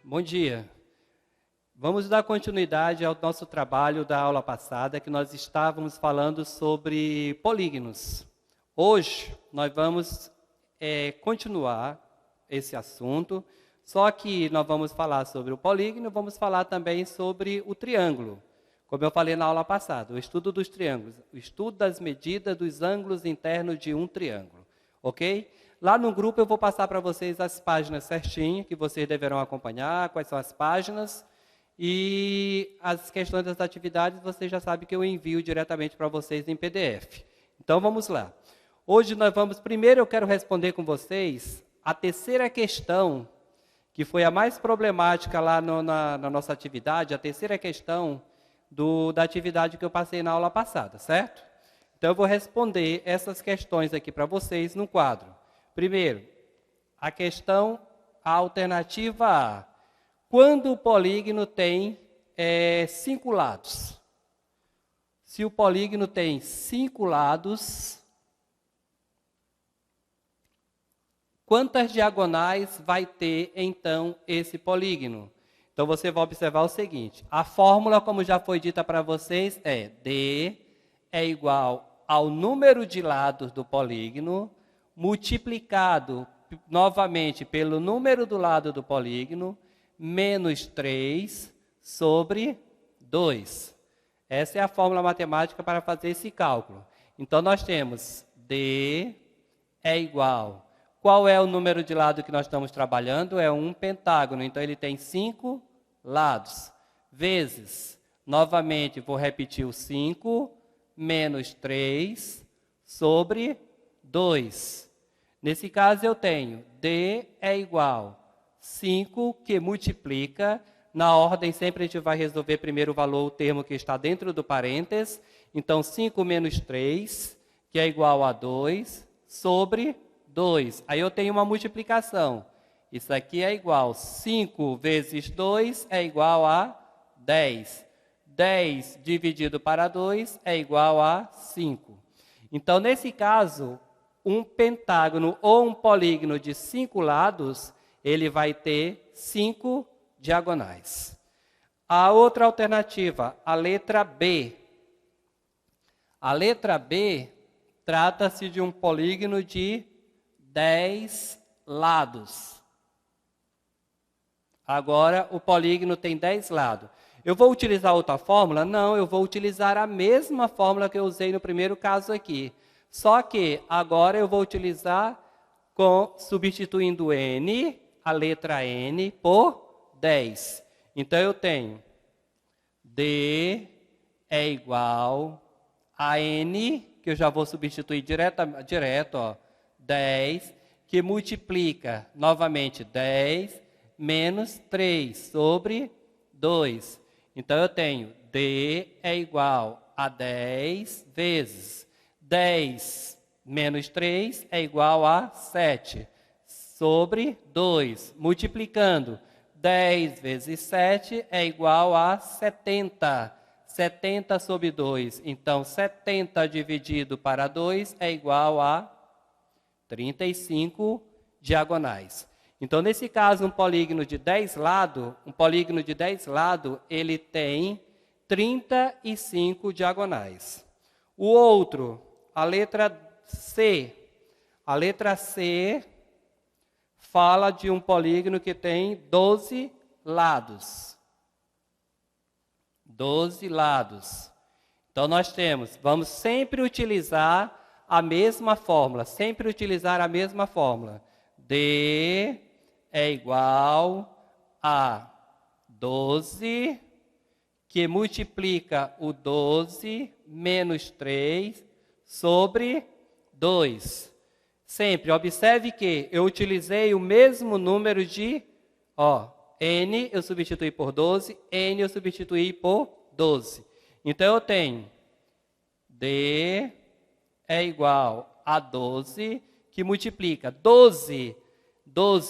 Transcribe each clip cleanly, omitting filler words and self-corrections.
Bom dia. Vamos dar continuidade ao nosso trabalho da aula passada, que nós estávamos falando sobre polígonos. Hoje, nós vamos continuar esse assunto, só que nós vamos falar sobre o polígono, vamos falar também sobre o triângulo. Como eu falei na aula passada, o estudo dos triângulos, o estudo das medidas dos ângulos internos de um triângulo, ok? Lá no grupo eu vou passar para vocês as páginas certinho, que vocês deverão acompanhar, quais são as páginas. E as questões das atividades, vocês já sabem que eu envio diretamente para vocês em PDF. Então, vamos lá. Hoje nós vamos, primeiro eu quero responder com vocês a terceira questão, que foi a mais problemática lá na nossa atividade, a terceira questão da atividade que eu passei na aula passada, certo? Então, eu vou responder essas questões aqui para vocês no quadro. Primeiro, a alternativa A. Quando o polígono tem 5 lados? Se o polígono tem 5 lados, quantas diagonais vai ter, então, esse polígono? Então, você vai observar o seguinte. A fórmula, como já foi dita para vocês, é D é igual ao número de lados do polígono, multiplicado, novamente, pelo número do lado do polígono, menos 3 sobre 2. Essa é a fórmula matemática para fazer esse cálculo. Então, nós temos D é igual. Qual é o número de lado que nós estamos trabalhando? É um pentágono, então ele tem 5 lados. Vezes, novamente, vou repetir o 5, menos 3 sobre 2. Nesse caso, eu tenho D é igual 5, que multiplica, na ordem sempre a gente vai resolver primeiro o valor, o termo que está dentro do parênteses. Então, 5 menos 3, que é igual a 2, sobre 2. Aí eu tenho uma multiplicação. Isso aqui é igual, 5 vezes 2 é igual a 10. 10 dividido para 2 é igual a 5. Então, nesse caso, um pentágono ou um polígono de 5 lados, ele vai ter 5 diagonais. A outra alternativa, a letra B. A letra B trata-se de um polígono de 10 lados. Agora, o polígono tem 10 lados. Eu vou utilizar outra fórmula? Não, eu vou utilizar a mesma fórmula que eu usei no primeiro caso aqui. Só que agora eu vou utilizar substituindo N, a letra N, por 10. Então, eu tenho D é igual a N, que eu já vou substituir direto, ó, 10, que multiplica, novamente, 10, menos 3 sobre 2. Então, eu tenho D é igual a 10 vezes 10 menos 3 é igual a 7 sobre 2. Multiplicando, 10 vezes 7 é igual a 70. 70 sobre 2. Então, 70 dividido para 2 é igual a 35 diagonais. Então, nesse caso, um polígono de 10 lados, ele tem 35 diagonais. O outro, a letra C. A letra C fala de um polígono que tem 12 lados. 12 lados. Então, nós vamos sempre utilizar a mesma fórmula, D é igual a 12, que multiplica o 12 menos 3 sobre 2. Sempre, observe que eu utilizei o mesmo número de, N eu substituí por 12, N eu substituí por 12. Então, eu tenho D é igual a 12, que multiplica 12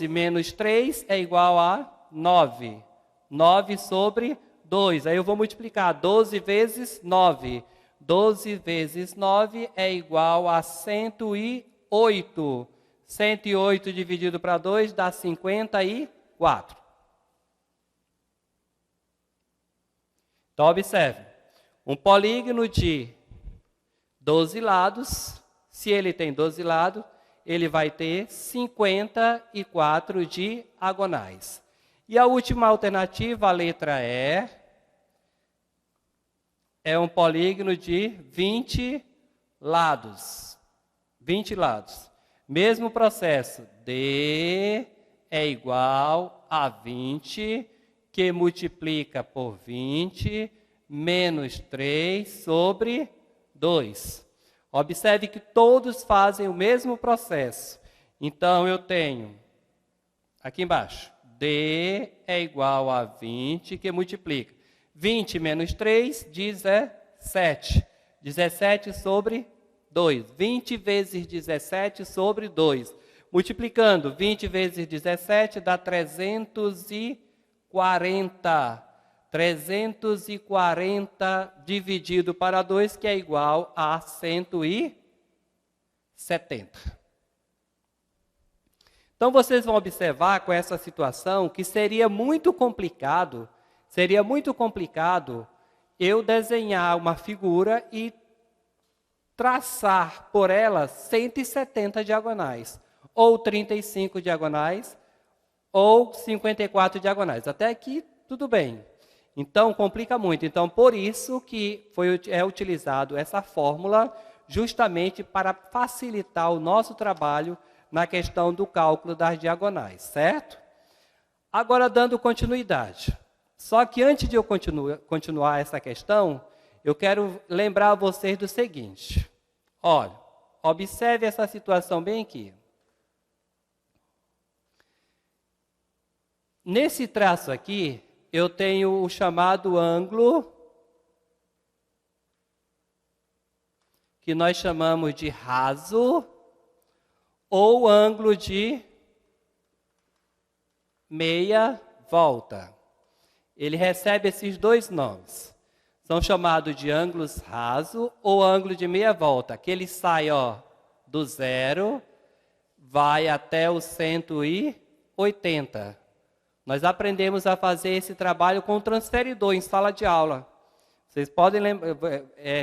menos 3 é igual a 9. 9 sobre 2. Aí eu vou multiplicar 12 vezes 9. 12 vezes 9 é igual a 108. 108 dividido para 2 dá 54. Então, observe. Um polígono de 12 lados, se ele tem 12 lados, ele vai ter 54 diagonais. E a última alternativa, a letra E, é um polígono de 20 lados. 20 lados. Mesmo processo. D é igual a 20, que multiplica por 20, menos 3 sobre 2. Observe que todos fazem o mesmo processo. Então, eu tenho, aqui embaixo, D é igual a 20, que multiplica. 20 menos 3, 17. 17 sobre 2. 20 vezes 17 sobre 2. Multiplicando, 20 vezes 17 dá 340. 340 dividido para 2, que é igual a 170. Então, vocês vão observar com essa situação que seria muito complicado eu desenhar uma figura e traçar por ela 170 diagonais, ou 35 diagonais, ou 54 diagonais. Até aqui, tudo bem. Então, complica muito. Então, por isso que é utilizado essa fórmula, justamente para facilitar o nosso trabalho na questão do cálculo das diagonais, certo? Agora, dando continuidade. Só que antes de eu continuar essa questão, eu quero lembrar vocês do seguinte. Olha, observe essa situação bem aqui. Nesse traço aqui, eu tenho o chamado ângulo, que nós chamamos de raso, ou ângulo de meia volta. Ele recebe esses dois nomes. São chamados de ângulos raso ou ângulo de meia volta, que ele sai do zero, vai até o 180. Nós aprendemos a fazer esse trabalho com o transferidor em sala de aula. Vocês podem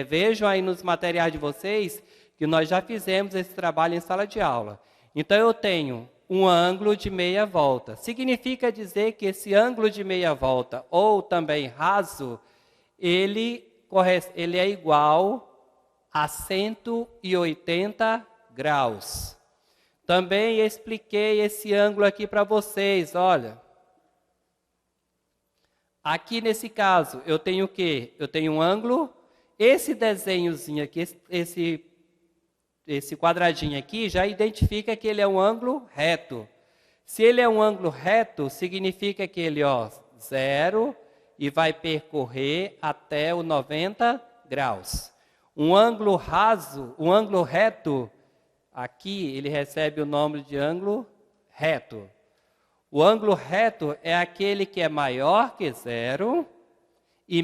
vejam aí nos materiais de vocês que nós já fizemos esse trabalho em sala de aula. Então, eu tenho um ângulo de meia volta. Significa dizer que esse ângulo de meia volta, ou também raso, ele é igual a 180 graus. Também expliquei esse ângulo aqui para vocês, olha. Aqui nesse caso, eu tenho o quê? Eu tenho um ângulo, esse desenhozinho aqui, esse quadradinho aqui, já identifica que ele é um ângulo reto. Se ele é um ângulo reto, significa que ele, zero, e vai percorrer até o 90 graus. Um ângulo raso, um ângulo reto, aqui ele recebe o nome de ângulo reto. O ângulo reto é aquele que é maior que zero e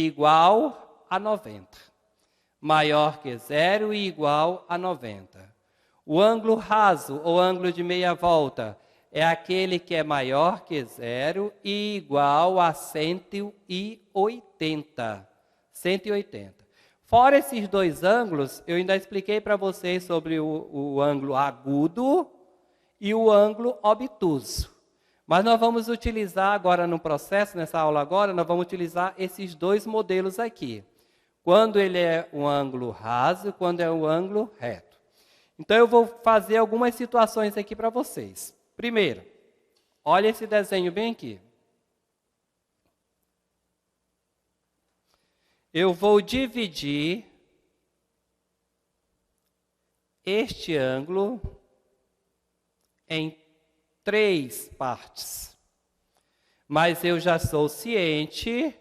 igual a 90. Maior que zero e igual a 90. O ângulo raso, ou ângulo de meia volta, é aquele que é maior que zero e igual a 180. 180. Fora esses dois ângulos, eu ainda expliquei para vocês sobre o ângulo agudo e o ângulo obtuso. Mas nós vamos utilizar agora no processo, nessa aula agora, nós vamos utilizar esses dois modelos aqui. Quando ele é um ângulo raso, quando é um ângulo reto. Então, eu vou fazer algumas situações aqui para vocês. Primeiro, olha esse desenho bem aqui. Eu vou dividir este ângulo em 3 partes. Mas eu já sou ciente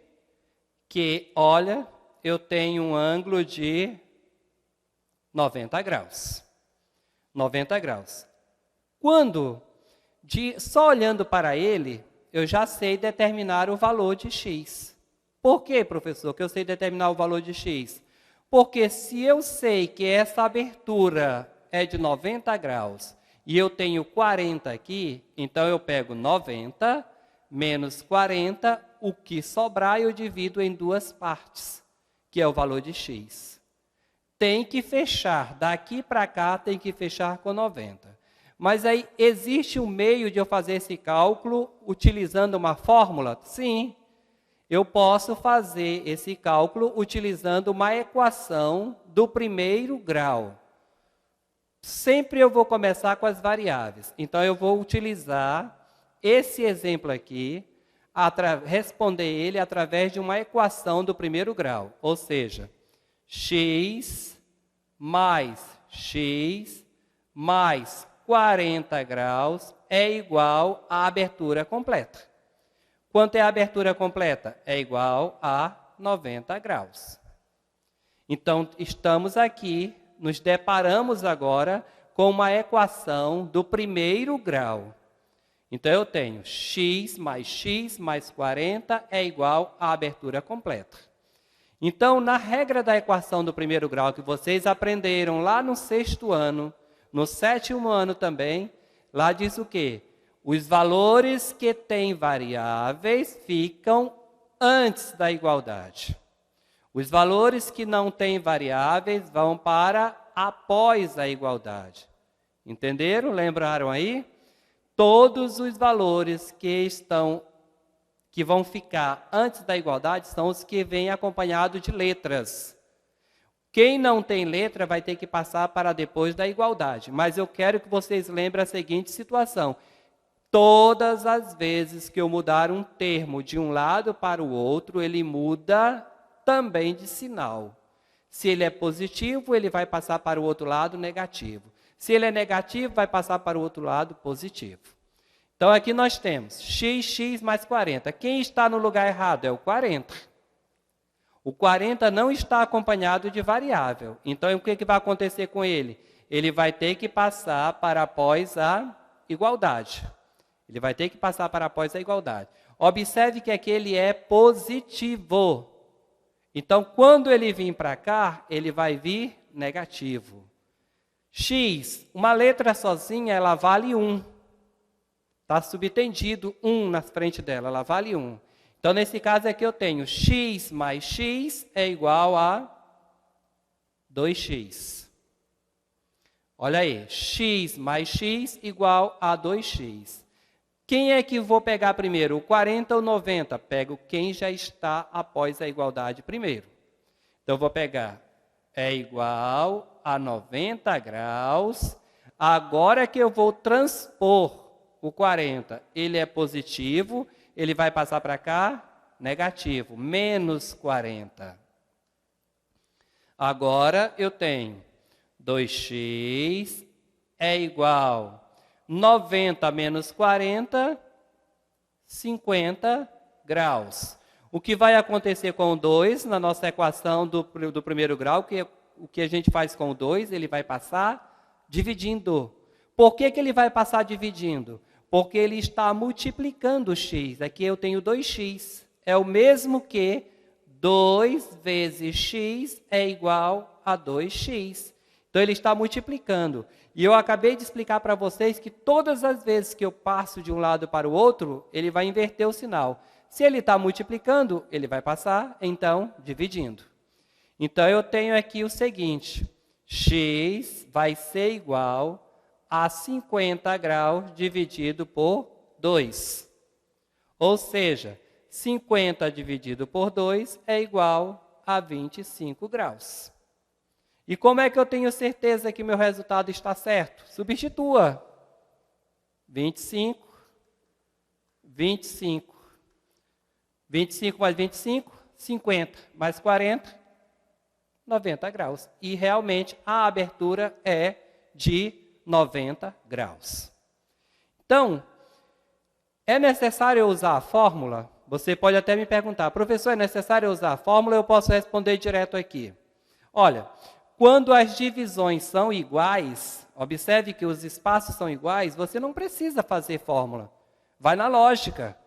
que, olha, eu tenho um ângulo de 90 graus. 90 graus. Só olhando para ele, eu já sei determinar o valor de x. Por quê, professor, que eu sei determinar o valor de x? Porque se eu sei que essa abertura é de 90 graus e eu tenho 40 aqui, então eu pego 90 menos 40 o que sobrar eu divido em duas partes, que é o valor de x. Tem que fechar, daqui para cá tem que fechar com 90. Mas aí existe um meio de eu fazer esse cálculo utilizando uma fórmula? Sim. Eu posso fazer esse cálculo utilizando uma equação do primeiro grau. Sempre eu vou começar com as variáveis. Então, eu vou utilizar esse exemplo aqui, responder ele através de uma equação do primeiro grau. Ou seja, x mais 40 graus é igual à abertura completa. Quanto é a abertura completa? É igual a 90 graus. Então, estamos aqui, nos deparamos agora com uma equação do primeiro grau. Então, eu tenho x mais 40 é igual à abertura completa. Então, na regra da equação do primeiro grau que vocês aprenderam lá no 6º ano, no 7º ano também, lá diz o quê? Os valores que têm variáveis ficam antes da igualdade. Os valores que não têm variáveis vão para após a igualdade. Entenderam? Lembraram aí? Todos os valores que vão ficar antes da igualdade são os que vêm acompanhados de letras. Quem não tem letra vai ter que passar para depois da igualdade. Mas eu quero que vocês lembrem a seguinte situação. Todas as vezes que eu mudar um termo de um lado para o outro, ele muda também de sinal. Se ele é positivo, ele vai passar para o outro lado negativo. Se ele é negativo, vai passar para o outro lado positivo. Então, aqui nós temos x mais 40. Quem está no lugar errado é o 40. O 40 não está acompanhado de variável. Então, o que vai acontecer com ele? Ele vai ter que passar para após a igualdade. Ele vai ter que passar para após a igualdade. Observe que aqui ele é positivo. Então, quando ele vir para cá, ele vai vir negativo. X, uma letra sozinha, ela vale 1. Está subtendido 1 na frente dela, ela vale 1. Então, nesse caso aqui eu tenho x mais x é igual a 2x. Olha aí, x mais x igual a 2x. Quem é que vou pegar primeiro, o 40 ou 90? Pego quem já está após a igualdade primeiro. Então, eu vou pegar, é igual a 90 graus. Agora que eu vou transpor o 40, ele é positivo, ele vai passar para cá, negativo, menos 40. Agora, eu tenho 2x é igual 90 menos 40, 50 graus. O que vai acontecer com o 2 na nossa equação do primeiro grau, o que a gente faz com o 2, ele vai passar dividindo. Por que ele vai passar dividindo? Porque ele está multiplicando o x. Aqui eu tenho 2x. É o mesmo que 2 vezes x é igual a 2x. Então, ele está multiplicando. E eu acabei de explicar para vocês que todas as vezes que eu passo de um lado para o outro, ele vai inverter o sinal. Se ele está multiplicando, ele vai passar, então, dividindo. Então, eu tenho aqui o seguinte. X vai ser igual a 50 graus dividido por 2. Ou seja, 50 dividido por 2 é igual a 25 graus. E como é que eu tenho certeza que meu resultado está certo? Substitua. 25, 25. 25 mais 25, 50. Mais 40, 90 graus. E realmente a abertura é de 90 graus. Então, é necessário eu usar a fórmula? Você pode até me perguntar, professor, é necessário eu usar a fórmula? Eu posso responder direto aqui. Olha, quando as divisões são iguais, observe que os espaços são iguais, você não precisa fazer fórmula. Vai na lógica.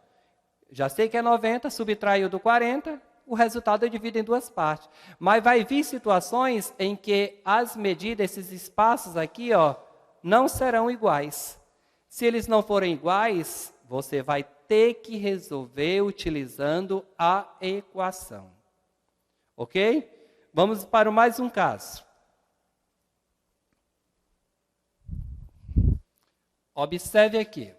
Já sei que é 90, subtraio do 40, o resultado eu divido em duas partes. Mas vai vir situações em que as medidas, esses espaços aqui, ó, não serão iguais. Se eles não forem iguais, você vai ter que resolver utilizando a equação. Ok? Vamos para mais um caso. Observe aqui.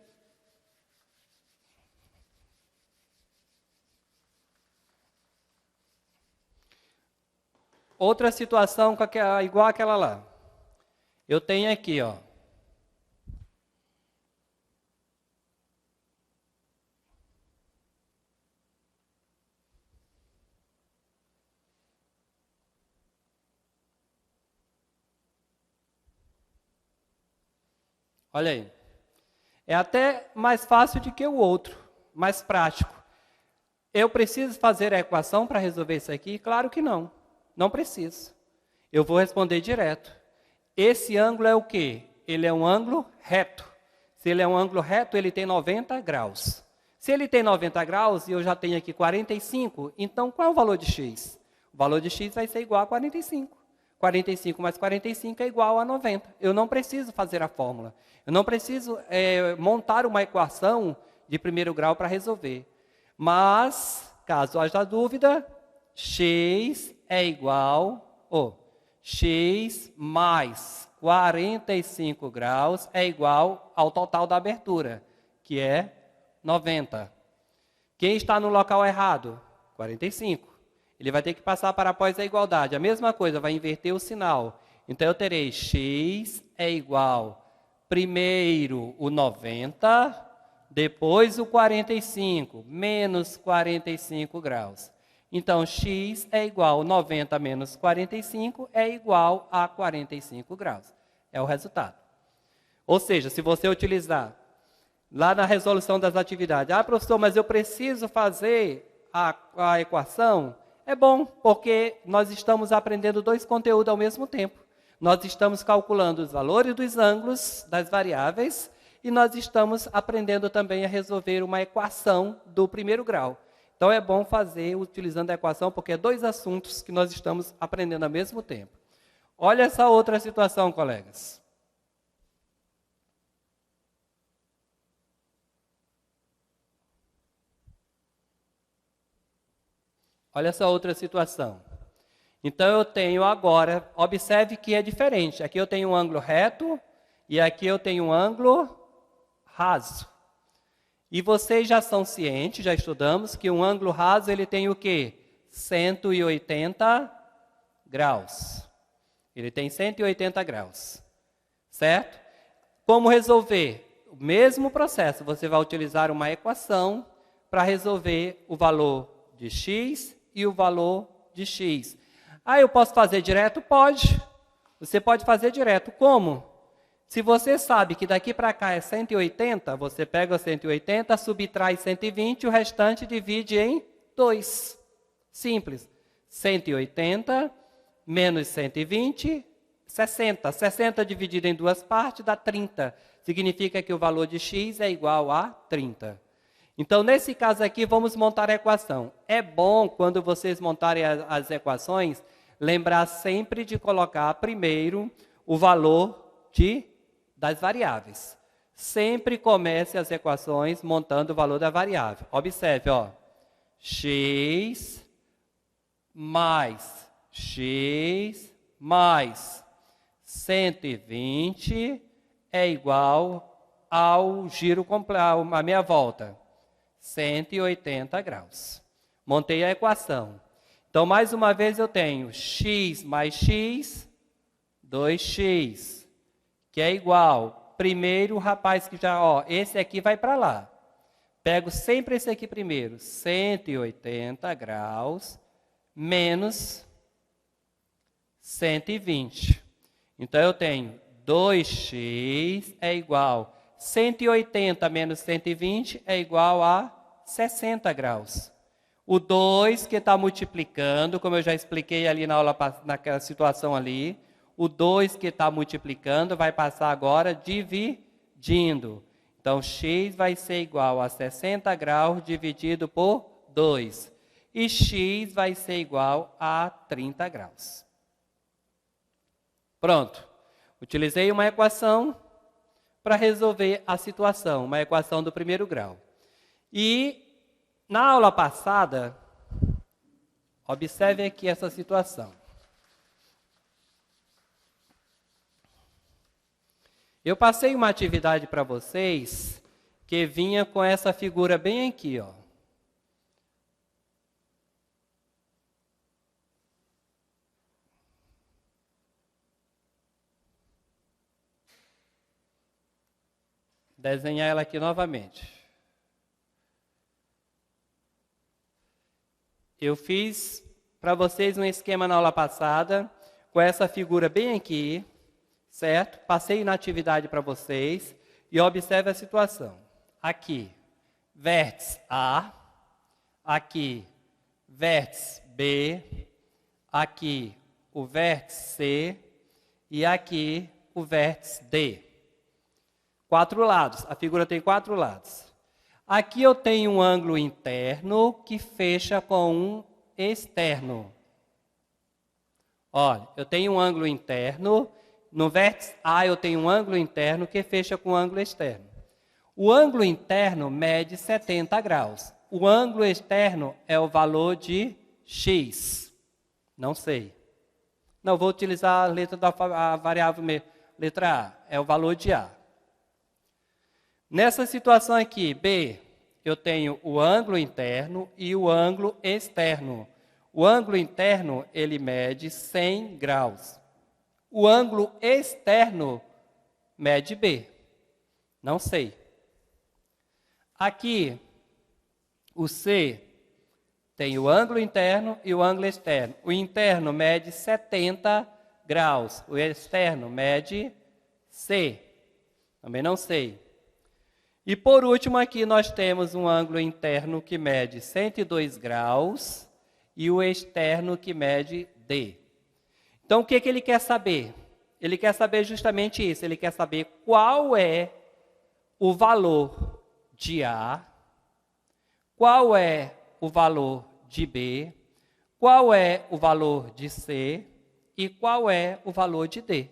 Outra situação igual àquela lá. Eu tenho aqui, ó. Olha aí. É até mais fácil do que o outro, mais prático. Eu preciso fazer a equação para resolver isso aqui? Claro que não. Não preciso. Eu vou responder direto. Esse ângulo é o quê? Ele é um ângulo reto. Se ele é um ângulo reto, ele tem 90 graus. Se ele tem 90 graus e eu já tenho aqui 45, então qual é o valor de x? O valor de x vai ser igual a 45. 45 mais 45 é igual a 90. Eu não preciso fazer a fórmula. Eu não preciso montar uma equação de primeiro grau para resolver. Mas, caso haja dúvida, x é igual, x mais 45 graus é igual ao total da abertura, que é 90. Quem está no local errado? 45. Ele vai ter que passar para após a igualdade. A mesma coisa, vai inverter o sinal. Então, eu terei x é igual, primeiro o 90, depois o 45, menos 45 graus. Então, x é igual a 90 menos 45 é igual a 45 graus. É o resultado. Ou seja, se você utilizar lá na resolução das atividades, professor, mas eu preciso fazer a equação, é bom, porque nós estamos aprendendo dois conteúdos ao mesmo tempo. Nós estamos calculando os valores dos ângulos das variáveis e nós estamos aprendendo também a resolver uma equação do primeiro grau. Então, é bom fazer utilizando a equação, porque é dois assuntos que nós estamos aprendendo ao mesmo tempo. Olha essa outra situação, colegas. Olha essa outra situação. Então, eu tenho agora, observe que é diferente. Aqui eu tenho um ângulo reto e aqui eu tenho um ângulo raso. E vocês já são cientes, já estudamos, que um ângulo raso ele tem o quê? 180 graus. Ele tem 180 graus. Certo? Como resolver? O mesmo processo. Você vai utilizar uma equação para resolver o valor de x e o valor de x. Eu posso fazer direto? Pode. Você pode fazer direto. Como? Se você sabe que daqui para cá é 180, você pega 180, subtrai 120, o restante divide em 2. Simples. 180 menos 120, 60. 60 dividido em duas partes dá 30. Significa que o valor de x é igual a 30. Então, nesse caso aqui, vamos montar a equação. É bom, quando vocês montarem as equações, lembrar sempre de colocar primeiro o valor das variáveis. Sempre comece as equações montando o valor da variável. Observe, x mais 120 é igual ao giro completo, a meia volta. 180 graus. Montei a equação. Então, mais uma vez, eu tenho x mais x, 2x, que é igual, primeiro o rapaz que já, esse aqui vai para lá. Pego sempre esse aqui primeiro, 180 graus, menos 120. Então, eu tenho 2x é igual 180 menos 120 é igual a 60 graus. O 2 que está multiplicando, como eu já expliquei ali na aula, naquela situação ali, o 2 que está multiplicando vai passar agora dividindo. Então, x vai ser igual a 60 graus dividido por 2. E x vai ser igual a 30 graus. Pronto. Utilizei uma equação. para resolver a situação, uma equação do primeiro grau. E na aula passada, observe aqui essa situação. Eu passei uma atividade para vocês que vinha com essa figura bem aqui, ó. Desenhar ela aqui novamente. Eu fiz para vocês um esquema na aula passada, com essa figura bem aqui, certo? Passei na atividade para vocês e observe a situação. Aqui, vértice A, aqui, vértice B, aqui, o vértice C e aqui, o vértice D. 4 lados, a figura tem 4 lados. Aqui eu tenho um ângulo interno que fecha com um externo. Olha, eu tenho um ângulo interno, no vértice A eu tenho um ângulo interno que fecha com um ângulo externo. O ângulo interno mede 70 graus. O ângulo externo é o valor de x. Não sei. Não, vou utilizar a letra da variável letra A, é o valor de A. Nessa situação aqui, B, eu tenho o ângulo interno e o ângulo externo. O ângulo interno, ele mede 100 graus. O ângulo externo mede B. Não sei. Aqui, o C tem o ângulo interno e o ângulo externo. O interno mede 70 graus. O externo mede C. Também não sei. E por último aqui nós temos um ângulo interno que mede 102 graus e o externo que mede D. Então o que ele quer saber? Ele quer saber justamente isso, ele quer saber qual é o valor de A, qual é o valor de B, qual é o valor de C e qual é o valor de D.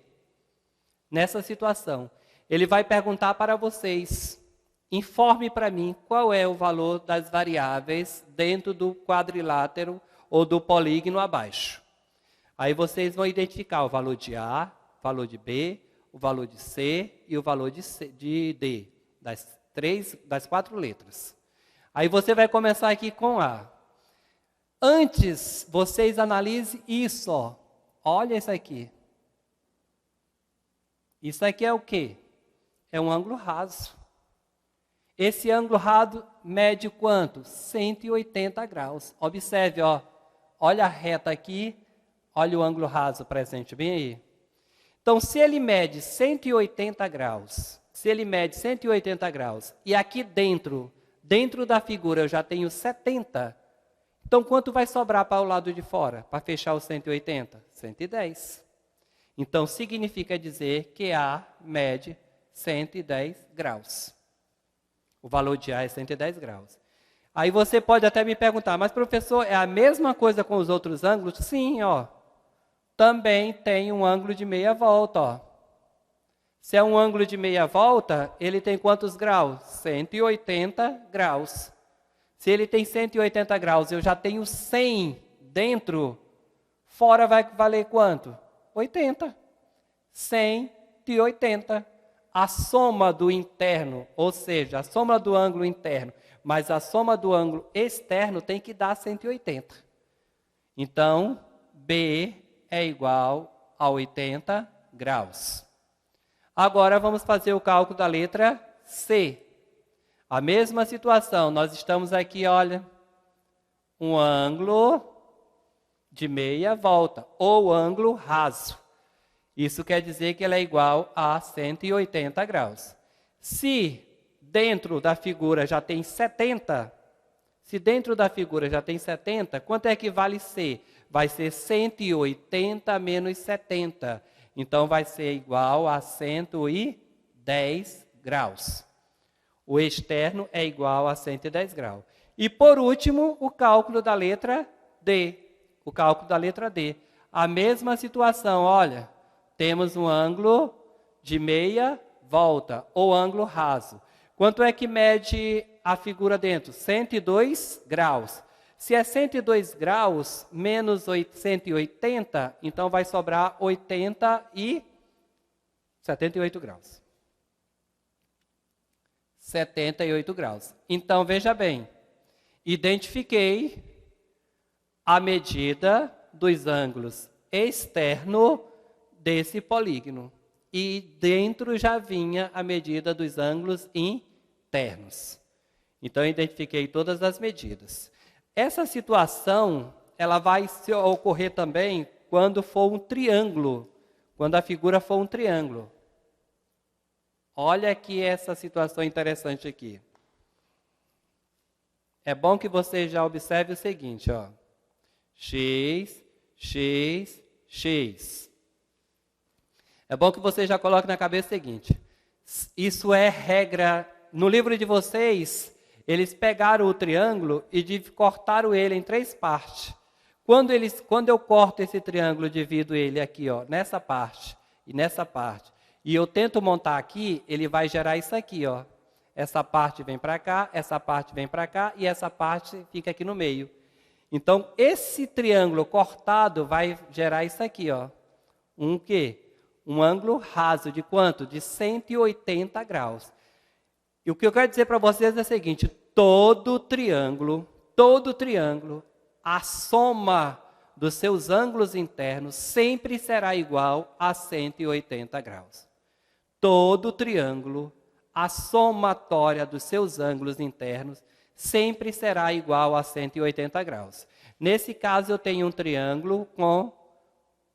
Nessa situação, ele vai perguntar para vocês: informe para mim qual é o valor das variáveis dentro do quadrilátero ou do polígono abaixo. Aí vocês vão identificar o valor de A, o valor de B, o valor de C e o valor de D, das 4 letras. Aí você vai começar aqui com A. Antes, vocês analisem isso, ó. Olha isso aqui. Isso aqui é o quê? É um ângulo raso. Esse ângulo raso mede quanto? 180 graus. Observe, ó. Olha a reta aqui, olha o ângulo raso presente bem aí. Então, se ele mede 180 graus, e aqui dentro da figura eu já tenho 70, então quanto vai sobrar para o lado de fora, para fechar os 180? 110. Então, significa dizer que A mede 110 graus. O valor de A é 110 graus. Aí você pode até me perguntar, mas professor, é a mesma coisa com os outros ângulos? Sim, ó. Também tem um ângulo de meia volta, ó. Se é um ângulo de meia volta, ele tem quantos graus? 180 graus. Se ele tem 180 graus, eu já tenho 100 dentro, fora vai valer quanto? 80. 180. A soma do interno, ou seja, a soma do ângulo interno, mais a soma do ângulo externo tem que dar 180. Então, B é igual a 80 graus. Agora vamos fazer o cálculo da letra C. A mesma situação, nós estamos aqui, olha, um ângulo de meia volta, ou ângulo raso. Isso quer dizer que ele é igual a 180 graus. Se dentro da figura já tem 70, quanto é que vale C? Vai ser 180 menos 70. Então, vai ser igual a 110 graus. O externo é igual a 110 graus. E, por último, o cálculo da letra D. A mesma situação, olha, temos um ângulo de meia volta, ou ângulo raso. Quanto é que mede a figura dentro? 102 graus. Se é 102 graus menos 180, então vai sobrar 78 graus. 78 graus. Então, veja bem, identifiquei a medida dos ângulos externos desse polígono. E dentro já vinha a medida dos ângulos internos. Então, eu identifiquei todas as medidas. Essa situação, ela vai ocorrer também quando for um triângulo, quando a figura for um triângulo. Olha aqui essa situação interessante aqui. É bom que você já observe o seguinte, ó. X, X, X. É bom que você já coloque na cabeça o seguinte. Isso é regra. No livro de vocês, eles pegaram o triângulo e cortaram ele em 3 partes. Quando eu corto esse triângulo, divido ele aqui, ó, nessa parte e nessa parte, e eu tento montar aqui, ele vai gerar isso aqui, ó. Essa parte vem para cá, essa parte vem para cá e essa parte fica aqui no meio. Então, esse triângulo cortado vai gerar isso aqui, ó. Um quê? Um ângulo raso de quanto? De 180 graus. E o que eu quero dizer para vocês é o seguinte, todo triângulo, a soma dos seus ângulos internos sempre será igual a 180 graus. Todo triângulo, a somatória dos seus ângulos internos sempre será igual a 180 graus. Nesse caso, eu tenho um triângulo com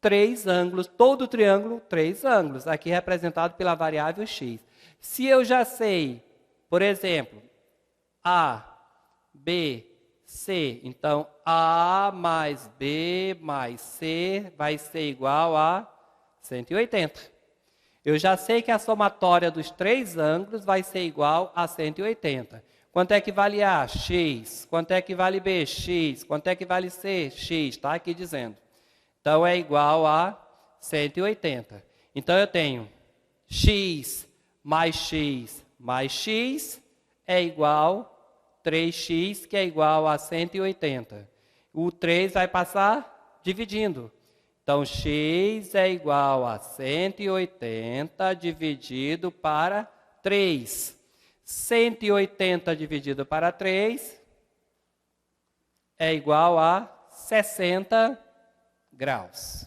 3 ângulos, todo triângulo, 3 ângulos, aqui representado pela variável x. Se eu já sei, por exemplo, A, B, C, então A mais B mais C vai ser igual a 180. Eu já sei que a somatória dos 3 ângulos vai ser igual a 180. Quanto é que vale A? X. Quanto é que vale B? X. Quanto é que vale C? X. Está aqui dizendo. Então, é igual a 180. Então, eu tenho x mais x mais x é igual a 3x, que é igual a 180. O 3 vai passar dividindo. Então, x é igual a 180 dividido para 3. 180 dividido para 3 é igual a 60 graus.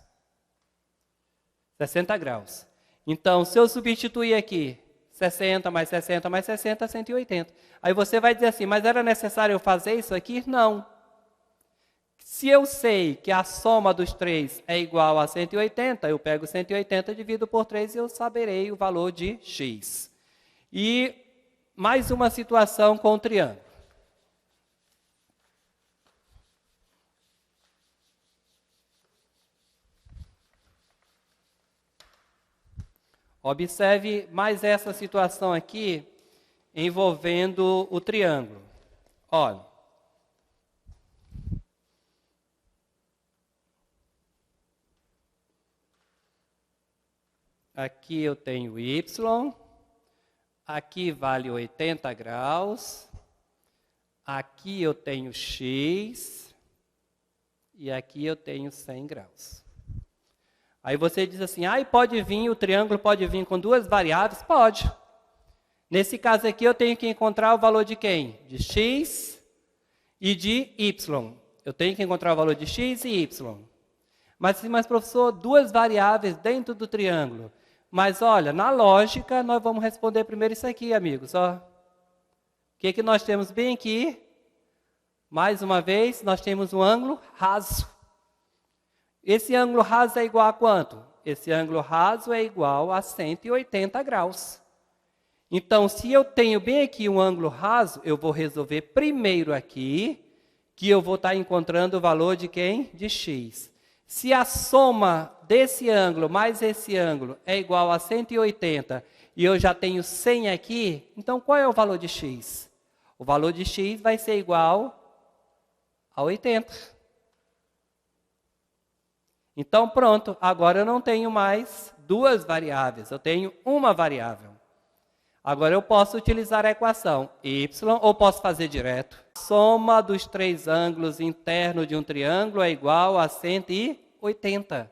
60 graus. Então, se eu substituir aqui 60 mais 60 mais 60, 180. Aí você vai dizer assim, mas era necessário eu fazer isso aqui? Não. Se eu sei que a soma dos 3 é igual a 180, eu pego 180 e divido por 3 e eu saberei o valor de x. E mais uma situação com o triângulo. Observe mais essa situação aqui envolvendo o triângulo. Olha. Aqui eu tenho y, aqui vale 80 graus, aqui eu tenho x e aqui eu tenho 100 graus. Aí você diz assim, pode vir, o triângulo pode vir com 2 variáveis? Pode. Nesse caso aqui eu tenho que encontrar o valor de quem? De x e de y. Eu tenho que encontrar o valor de x e y. Mas professor, 2 variáveis dentro do triângulo. Mas olha, na lógica, nós vamos responder primeiro isso aqui, amigos. Ó. O que nós temos bem aqui? Mais uma vez, nós temos um ângulo raso. Esse ângulo raso é igual a quanto? Esse ângulo raso é igual a 180 graus. Então, se eu tenho bem aqui um ângulo raso, eu vou resolver primeiro aqui, que eu vou estar encontrando o valor de quem? De x. Se a soma desse ângulo mais esse ângulo é igual a 180 e eu já tenho 100 aqui, então qual é o valor de x? O valor de x vai ser igual a 80. Então pronto, agora eu não tenho mais 2 variáveis, eu tenho uma variável. Agora eu posso utilizar a equação y, ou posso fazer direto. Soma dos 3 ângulos internos de um triângulo é igual a 180.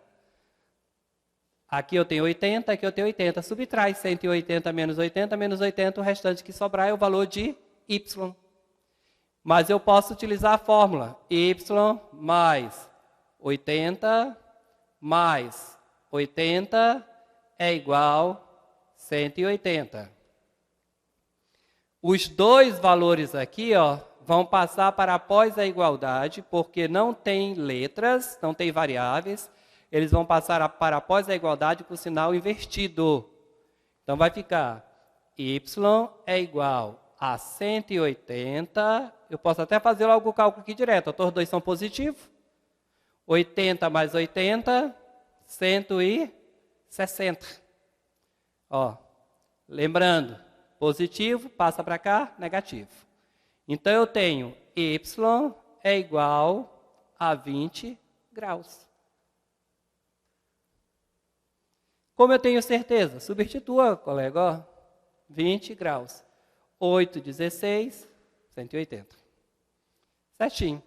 Aqui eu tenho 80, aqui eu tenho 80. Subtrai 180 menos 80, o restante que sobrar é o valor de y. Mas eu posso utilizar a fórmula y mais 80 mais 80 é igual a 180. Os dois valores aqui, ó, vão passar para após a igualdade, porque não tem letras, não tem variáveis. Eles vão passar para após a igualdade com o sinal invertido. Então, vai ficar y é igual a 180. Eu posso até fazer logo o cálculo aqui direto. Os dois são positivos. 80 mais 80, 160. Ó, lembrando, positivo, passa para cá, negativo. Então, eu tenho y é igual a 20 graus. Como eu tenho certeza? Substitua, colega, ó, 20 graus. 8, 16, 180. Certinho.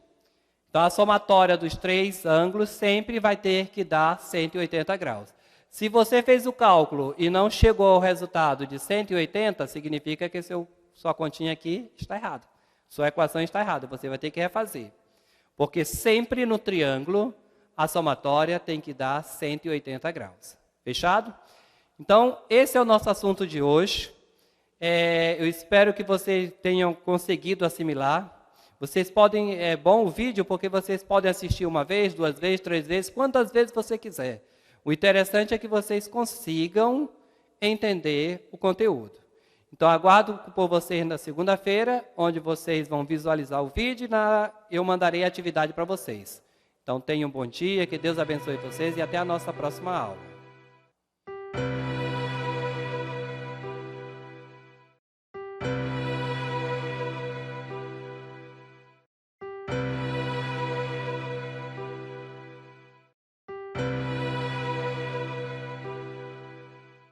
Então, a somatória dos 3 ângulos sempre vai ter que dar 180 graus. Se você fez o cálculo e não chegou ao resultado de 180, significa que sua continha aqui está errada. Sua equação está errada, você vai ter que refazer. Porque sempre no triângulo, a somatória tem que dar 180 graus. Fechado? Então, esse é o nosso assunto de hoje. Eu espero que vocês tenham conseguido assimilar. Vocês podem, é bom o vídeo, porque vocês podem assistir 1 vez, 2 vezes, 3 vezes, quantas vezes você quiser. O interessante é que vocês consigam entender o conteúdo. Então, aguardo por vocês na segunda-feira, onde vocês vão visualizar o vídeo e eu mandarei a atividade para vocês. Então, tenham um bom dia, que Deus abençoe vocês e até a nossa próxima aula.